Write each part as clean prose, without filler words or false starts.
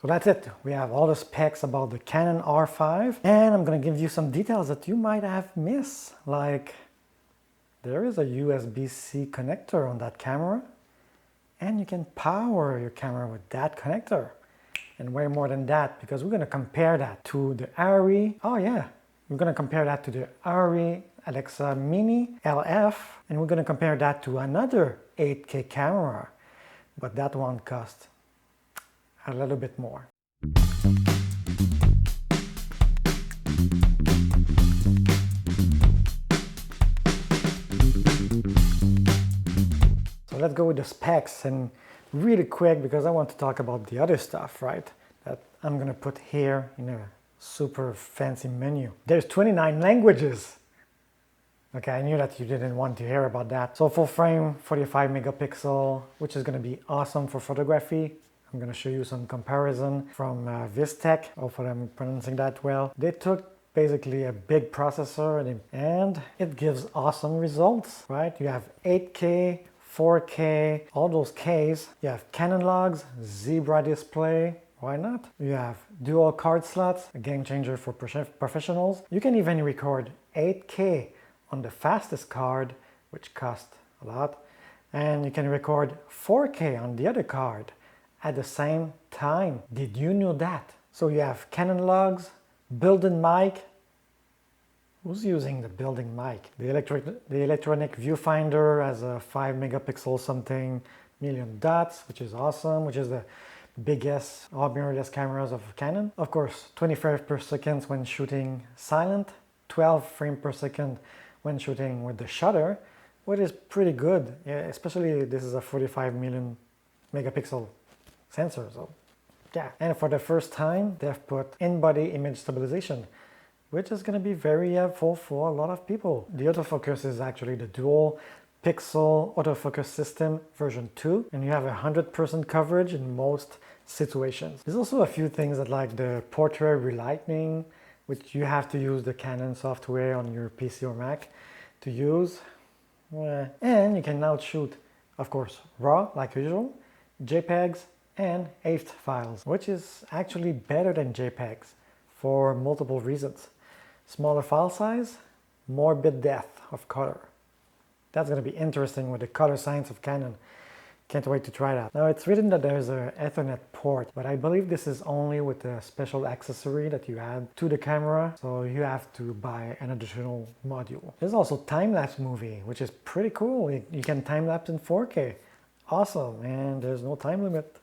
So that's it. We have all the specs about the Canon R5, and I'm going to give you some details that you might have missed. Like, there is a USB-C connector on that camera, and you can power your camera with that connector. And way more than that, because we're going to compare that to the ARRI. Oh yeah, we're going to compare that to the ARRI Alexa Mini LF, and we're going to compare that to another 8K camera, but that one costs a little bit more. So let's go with the specs, and really quick, because I want to talk about the other stuff, right? That I'm gonna put here in a super fancy menu. There's 29 languages. Okay, I knew that you didn't want to hear about that. So full frame, 45 megapixel, which is gonna be awesome for photography. I'm going to show you some comparison from Vistec. Hopefully I'm pronouncing that well. They took basically a big processor and it gives awesome results, right? You have 8K, 4K, all those Ks. You have Canon logs, Zebra display. Why not? You have dual card slots, a game changer for professionals. You can even record 8K on the fastest card, which costs a lot. And you can record 4K on the other card at the same time. Did you know that? So you have Canon logs, built-in mic. Who's using the built-in mic? The electronic viewfinder has a 5 megapixel something million dots, which is awesome, which is the biggest or mirrorless cameras of Canon. Of course, 20 frames per second when shooting silent, 12 frames per second when shooting with the shutter, which is pretty good, especially this is a 45 million megapixel sensor. So yeah, and for the first time they've put in-body image stabilization, which is going to be very helpful for a lot of people. The autofocus is actually the dual pixel autofocus system version 2, and you have 100% coverage in most situations. There's also a few things that like the portrait relighting, which you have to use the Canon software on your PC or Mac to use. And you can now shoot, of course, RAW like usual, JPEGs, and AIFF files, which is actually better than JPEGs for multiple reasons. Smaller file size, more bit depth of color. That's going to be interesting with the color science of Canon. Can't wait to try that. Now it's written that there's an Ethernet port, but I believe this is only with a special accessory that you add to the camera, so you have to buy an additional module. There's also time-lapse movie, which is pretty cool. You can time-lapse in 4K. Awesome, and there's no time limit.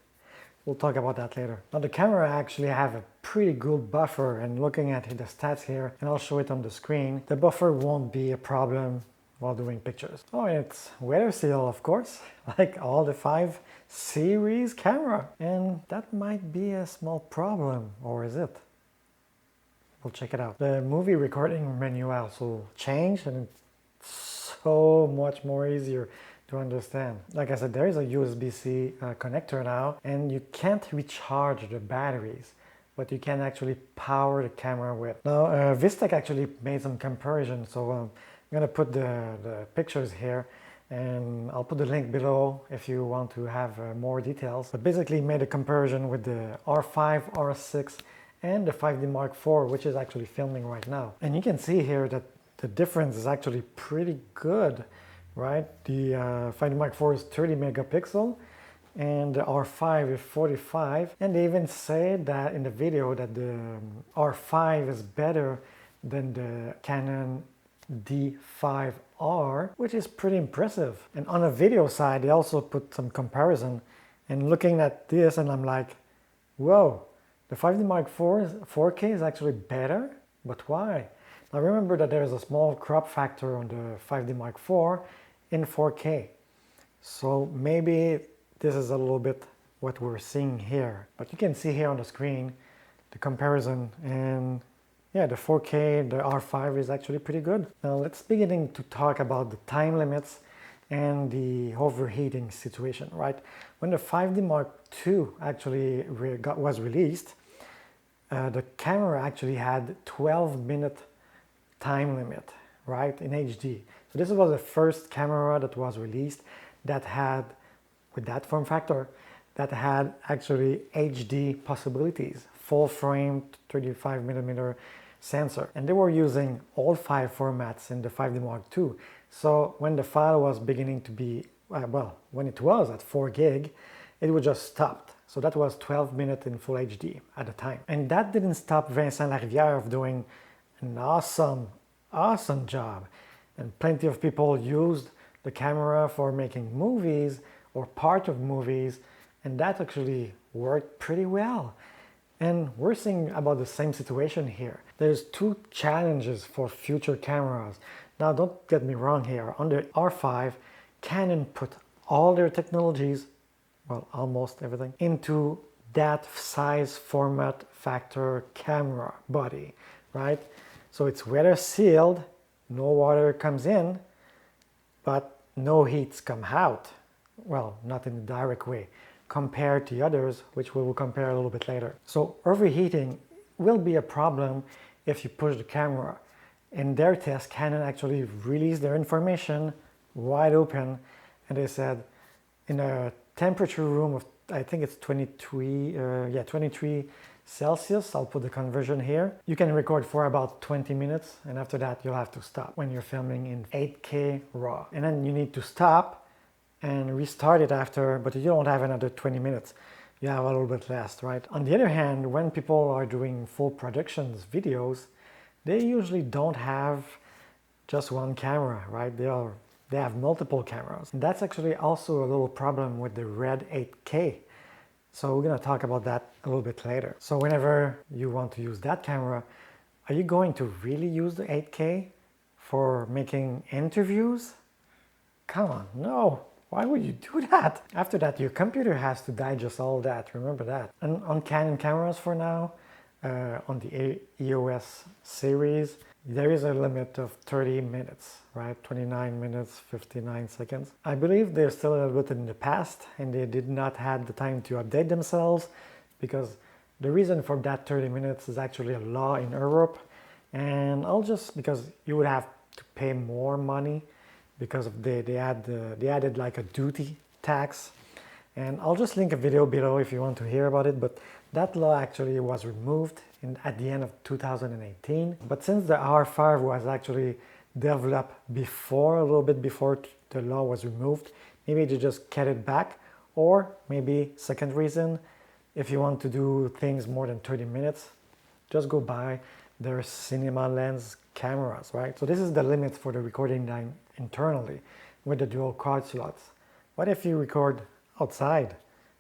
We'll talk about that later. Now the camera actually have a pretty good buffer, and looking at the stats here, and I'll show it on the screen, the buffer won't be a problem while doing pictures. Oh, and it's weather seal, of course, like all the 5 series camera. And that might be a small problem, or is it? We'll check it out. The movie recording menu also changed, and it's so much more easier to understand. Like I said, there is a USB-C connector now, and you can't recharge the batteries, but you can actually power the camera with. Now, Vistec actually made some comparison, so I'm going to put the pictures here, and I'll put the link below if you want to have more details. But basically made a comparison with the R5 R6 and the 5D Mark IV, which is actually filming right now. And you can see here that the difference is actually pretty good. Right, the 5D Mark IV is 30 megapixel and the R5 is 45, and they even say that in the video that the R5 is better than the Canon D5R, which is pretty impressive. And on the video side they also put some comparison, and looking at this and I'm like, whoa, the 5D Mark IV 4K is actually better, but why? Now remember that there is a small crop factor on the 5D Mark IV in 4K. So maybe this is a little bit what we're seeing here. But you can see here on the screen the comparison, and yeah, the 4K, the R5 is actually pretty good. Now let's begin to talk about the time limits and the overheating situation, right? When the 5D Mark II actually was released, the camera actually had 12-minute time limit, right, in HD. So this was the first camera that was released that had, with that form factor, that had actually HD possibilities, full frame 35mm sensor. And they were using all 5 formats in the 5D Mark II. So when the file was beginning to be, when it was at 4 gig, it would just stop. So that was 12 minutes in full HD at the time. And that didn't stop Vincent Larivière of doing an awesome job. And plenty of people used the camera for making movies or part of movies, and that actually worked pretty well. And we're seeing about the same situation here. There's 2 challenges for future cameras. Now don't get me wrong here, on the R5, Canon put all their technologies, well, almost everything, into that size, format, factor camera body, right? So it's weather sealed, no water comes in, but no heats come out. Well, not in a direct way, compared to the others, which we will compare a little bit later. So overheating will be a problem if you push the camera. In their test, Canon actually released their information wide open, and they said in a temperature room of, I think it's 23 Celsius, I'll put the conversion here, you can record for about 20 minutes, and after that you'll have to stop when you're filming in 8K RAW. And then you need to stop and restart it after, but you don't have another 20 minutes. You have a little bit less, right? On the other hand, when people are doing full productions videos, they usually don't have just one camera, right? They have multiple cameras. And that's actually also a little problem with the Red 8K. So we're gonna talk about that a little bit later. So whenever you want to use that camera, are you going to really use the 8K for making interviews? Come on, no. Why would you do that? After that, your computer has to digest all that, remember that. And on Canon cameras for now, on the EOS series, there is a limit of 30 minutes, right? 29 minutes, 59 seconds. I believe they're still a little bit in the past and they did not have the time to update themselves, because the reason for that 30 minutes is actually a law in Europe. And because you would have to pay more money because of they added like a duty tax. And I'll just link a video below if you want to hear about it, but that law actually was removed at the end of 2018. But since the R5 was actually developed before, a little bit before the law was removed, maybe they just cut it back. Or maybe second reason, if you want to do things more than 30 minutes, just go buy their cinema lens cameras, right? So this is the limit for the recording time internally with the dual card slots. What if you record outside?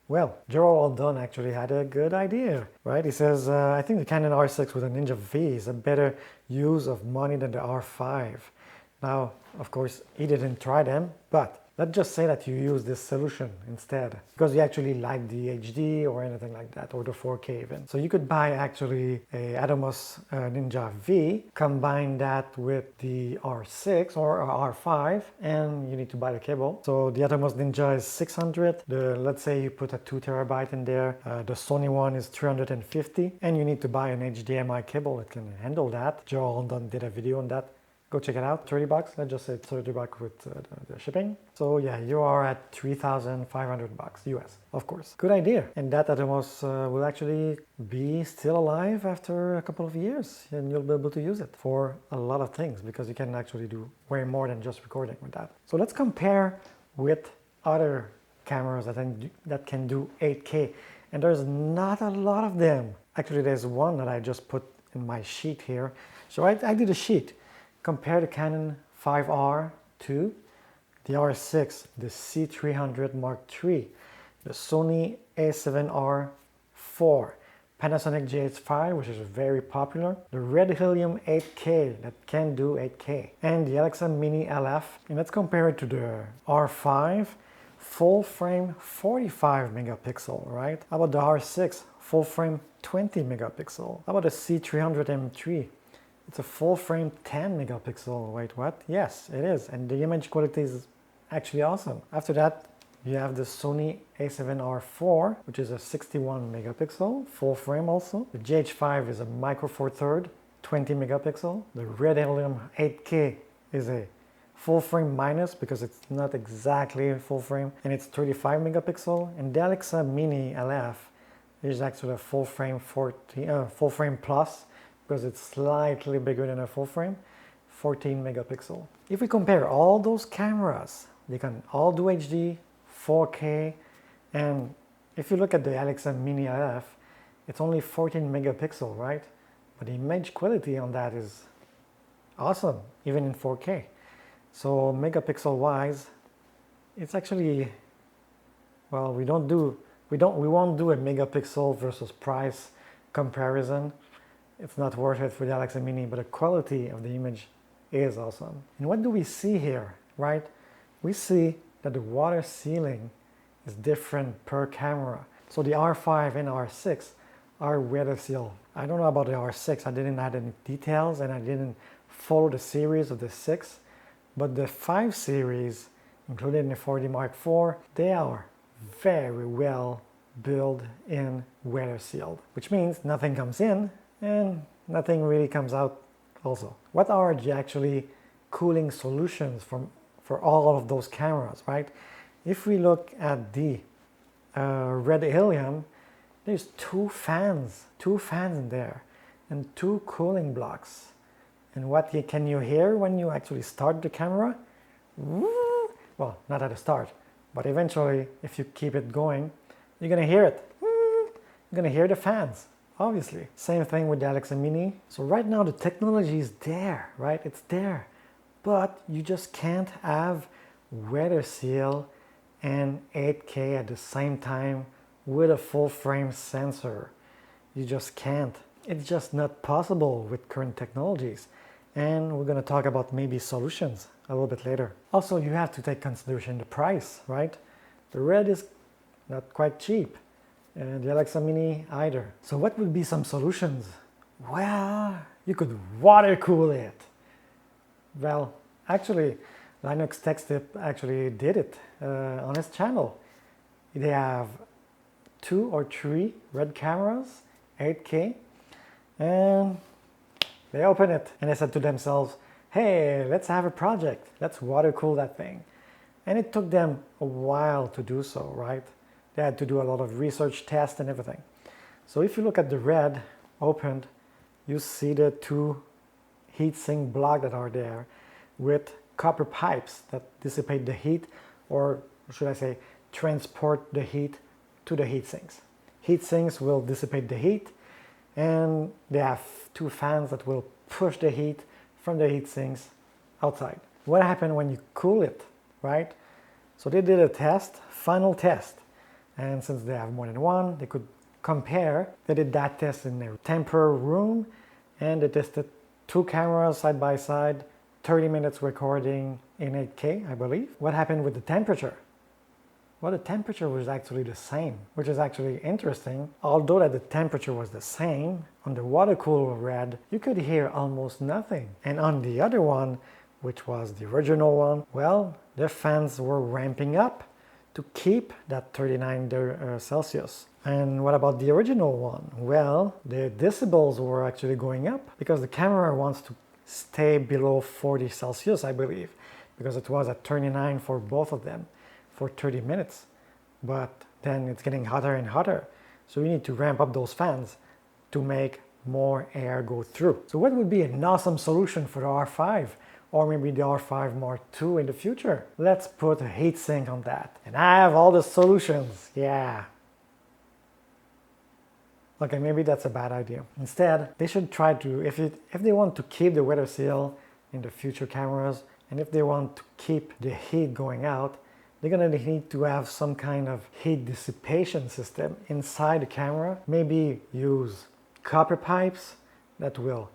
Well, Gerald Aldon actually had a good idea, right? He says, I think the Canon R6 with a Ninja V is a better use of money than the R5. Now, of course, he didn't try them, but let's just say that you use this solution instead, because you actually like the HD or anything like that, or the 4K even. So you could buy actually a Atomos Ninja V, combine that with the R6 or R5, and you need to buy the cable. So the Atomos Ninja is 600. Let's say you put a 2 terabyte in there. The Sony one is 350, and you need to buy an HDMI cable that can handle that. Joe London did a video on that. Go check it out, 30 bucks, let's just say 30 bucks with the shipping. So yeah, you are at 3,500 bucks US, of course. Good idea. And that Atomos will actually be still alive after a couple of years, and you'll be able to use it for a lot of things, because you can actually do way more than just recording with that. So let's compare with other cameras that can do 8K. And there's not a lot of them. Actually, there's one that I just put in my sheet here. So I did a sheet. Compare the Canon 5R to the R6, the C300 Mark III, the Sony a7R 4, Panasonic GH5, which is very popular, the Red HELIUM 8K that can do 8K, and the Alexa Mini LF. And let's compare it to the R5, full frame 45 megapixel, right? How about the R6, full frame 20 megapixel? How about the C300 M3? It's a full frame 10 megapixel. Wait, what? Yes, it is. And the image quality is actually awesome. After that, you have the Sony a7R 4, which is a 61 megapixel, full frame also. The GH5 is a micro four third, 20 megapixel. The Red HELIUM 8K is a full frame minus because it's not exactly full frame, and it's 35 megapixel. And the Alexa Mini LF is actually a full frame full frame plus because it's slightly bigger than a full frame, 14 megapixel. If we compare all those cameras, they can all do HD, 4K, and if you look at the Alexa Mini LF, it's only 14 megapixel, right? But the image quality on that is awesome, even in 4K. So megapixel wise, it's actually, well, we won't do a megapixel versus price comparison. It's not worth it for the Alexa Mini, but the quality of the image is awesome. And what do we see here, right? We see that the water sealing is different per camera. So the R5 and R6 are weather sealed. I don't know about the R6, I didn't add any details and I didn't follow the series of the 6, but the 5 series, including the 4D Mark IV, they are very well built in weather sealed, which means nothing comes in and nothing really comes out also. What are the actually cooling solutions for all of those cameras, right? If we look at the red HELIUM, there's two fans in there and 2 cooling blocks. And what can you hear when you actually start the camera? Well, not at the start, but eventually if you keep it going, you're gonna hear it. You're gonna hear the fans, obviously. Same thing with the Alexa Mini. So right now the technology is there, right? It's there, but you just can't have weather seal and 8K at the same time with a full frame sensor. You just can't. It's just not possible with current technologies. And we're going to talk about maybe solutions a little bit later. Also, you have to take consideration the price, right? The red is not quite cheap, and the Alexa Mini either. So what would be some solutions? Well, you could water cool it. Well, actually, Linux Tech Tip actually did it on his channel. They have 2 or 3 red cameras, 8K, and they open it and they said to themselves, hey, let's have a project, let's water cool that thing. And it took them a while to do so, right? They had to do a lot of research, tests and everything. So if you look at the red opened, you see the 2 heatsink blocks that are there with copper pipes that dissipate the heat, or should I say, transport the heat to the heat sinks. Heat sinks will dissipate the heat, and they have 2 fans that will push the heat from the heat sinks outside. What happened when you cool it, right? So they did a test, final test, and since they have more than one, they could compare. They did that test in their temporary room, and they tested 2 cameras side by side, 30 minutes recording in 8K, I believe. What happened with the temperature? Well, the temperature was actually the same, which is actually interesting. Although that the temperature was the same, on the water cooler red, you could hear almost nothing. And on the other one, which was the original one, well, the fans were ramping up to keep that 39 Celsius. And what about the original one? Well, the decibels were actually going up because the camera wants to stay below 40 Celsius, I believe, because it was at 39 for both of them for 30 minutes. But then it's getting hotter and hotter. So you need to ramp up those fans to make more air go through. So what would be an awesome solution for the R5 or maybe the R5 Mark II in the future? Let's put a heatsink on that. And I have all the solutions, yeah. Okay, maybe that's a bad idea. Instead, they should try to, if they want to keep the weather seal in the future cameras, and if they want to keep the heat going out, they're gonna need to have some kind of heat dissipation system inside the camera. Maybe use copper pipes that will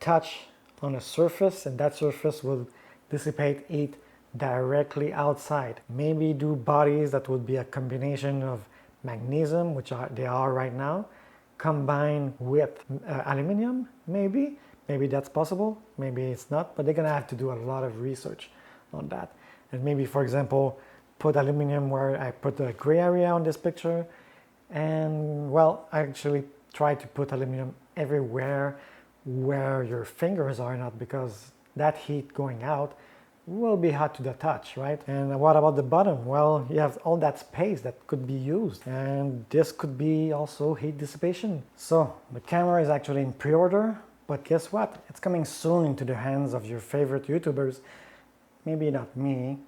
touch on a surface, and that surface will dissipate heat directly outside. Maybe do bodies that would be a combination of magnesium, which they are right now, combined with aluminum, maybe that's possible, maybe it's not, but they're gonna have to do a lot of research on that. And maybe, for example, put aluminum where I put the gray area on this picture, and well, I actually try to put aluminum everywhere where your fingers are not, because that heat going out will be hot to the touch, right? And what about the bottom? Well, you have all that space that could be used, and this could be also heat dissipation. So the camera is actually in pre-order, but guess what? It's coming soon into the hands of your favorite YouTubers. Maybe not me,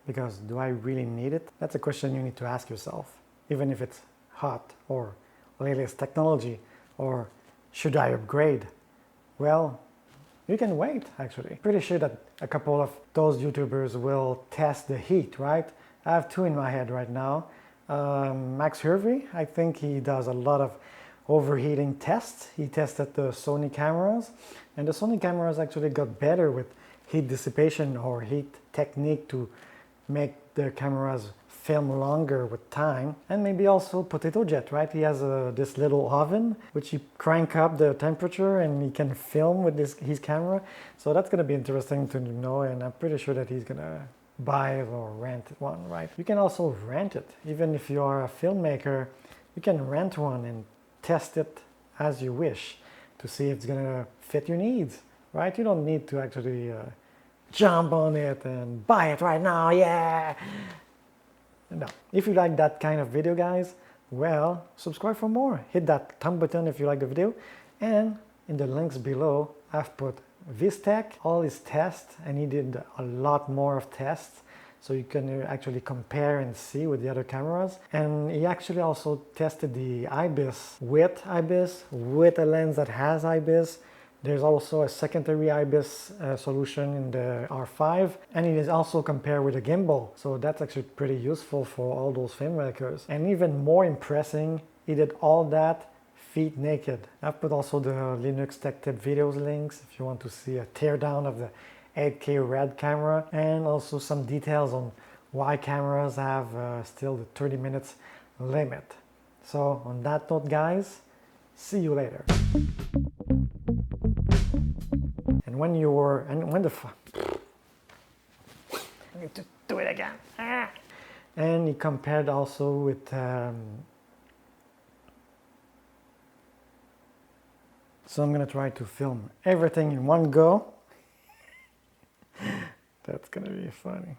because do I really need it? That's a question you need to ask yourself, even if it's hot or latest technology, or should I upgrade? Well, you can wait, actually. Pretty sure that a couple of those YouTubers will test the heat, right? I have two in my head right now. Max Hervey, I think he does a lot of overheating tests. He tested the Sony cameras, and the Sony cameras actually got better with heat dissipation or heat technique to make the cameras film longer with time. And maybe also Potato Jet, right? He has this little oven which you crank up the temperature and he can film with his camera. So that's going to be interesting to know, and I'm pretty sure that he's going to buy or rent one, right? You can also rent it. Even if you are a filmmaker, you can rent one and test it as you wish to see if it's going to fit your needs, right? You don't need to actually jump on it and buy it right now, yeah! No. If you like that kind of video, guys, well, subscribe for more. Hit that thumb button if you like the video, and in the links below I've put Vistech, all his tests, and he did a lot more of tests, so you can actually compare and see with the other cameras. And he actually also tested the IBIS with a lens that has IBIS. There's also a secondary IBIS solution in the R5, and it is also compared with a gimbal. So that's actually pretty useful for all those filmmakers. And even more impressive, he did all that feet naked. I've put also the Linux Tech Tip videos links if you want to see a teardown of the 8K RED camera, and also some details on why cameras have still the 30 minutes limit. So on that note, guys, see you later. And when the I need to do it again. And he compared also with so I'm gonna try to film everything in one go. That's gonna be funny.